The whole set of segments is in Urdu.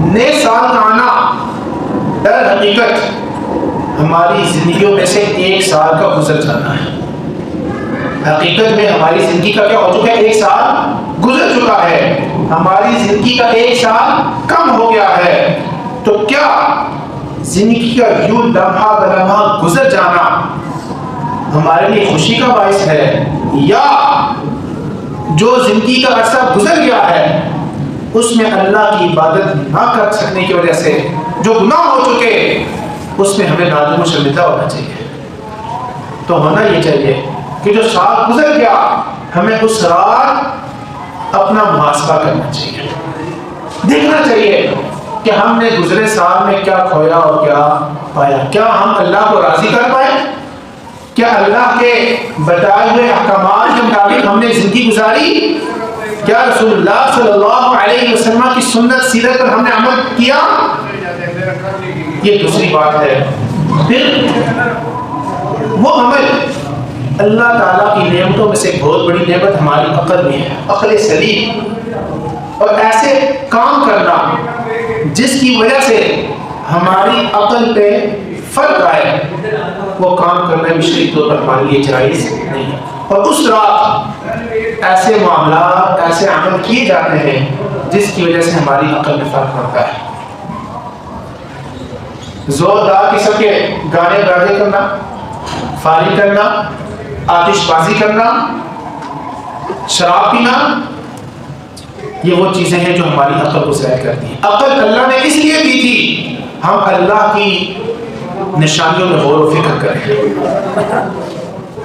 نئے سال کا آنا در حقیقت ہماری زندگیوں میں سے ایک سال کا گزر جانا ہے. حقیقت میں ہماری زندگی کا کیا ہو چکا ہے؟ ایک سال گزر چکا ہے. ہماری زندگی کا ایک سال کم ہو گیا ہے. تو کیا زندگی کا یوں لمحہ بلمحہ گزر جانا ہمارے لیے خوشی کا باعث ہے، یا جو زندگی کا عرصہ گزر گیا ہے اس میں اللہ کی عبادت نہ کر سکنے کی وجہ سے جو گناہ ہو چکے اس میں ہمیں نادم و شرمندہ ہونا چاہیے. تو ہونا یہ چاہیے کہ جو سال گزر گیا ہمیں اس رات اپنا محاسبہ کرنا چاہیے، دیکھنا چاہیے کہ ہم نے گزرے سال میں کیا کھویا اور کیا پایا. کیا ہم اللہ کو راضی کر پائے؟ کیا اللہ کے بتائے ہوئے احکامات کے مطابق ہم نے زندگی گزاری؟ کیا رسول اللہ صلی اللہ علیہ وسلم کی سنت سیرت پر ہم نے عمل کیا؟ یہ دوسری بات ہے. پھر وہ عمل، اللہ تعالیٰ کی نعمتوں میں سے ایک بہت بڑی نعمت ہماری عقل میں ہے، عقل سلیم، اور ایسے کام کرنا جس کی وجہ سے ہماری عقل پہ فرق آئے، وہ کام کرنا بھی شرعی طور پر ہمارے لیے جائز نہیں ہے. اور اس رات ایسے معاملات، ایسے عمل کیے جاتے ہیں جس کی وجہ سے ہماری عقل میں فرق پڑتا ہے. زوردار قسم کے گانے گانے کرنا، فائرنگ کرنا، آتش بازی کرنا، شراب پینا، یہ وہ چیزیں ہیں جو ہماری عقل کو ضائع کرتی ہیں. عقل اللہ نے اس لیے دی تھی ہم اللہ کی نشانیوں میں غور و فکر کریں.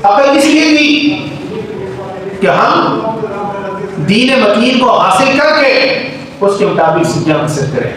عقل اس لیے دی کہ ہم دین متین کو حاصل کر کے اس کے مطابق زندگیاں بسر کریں.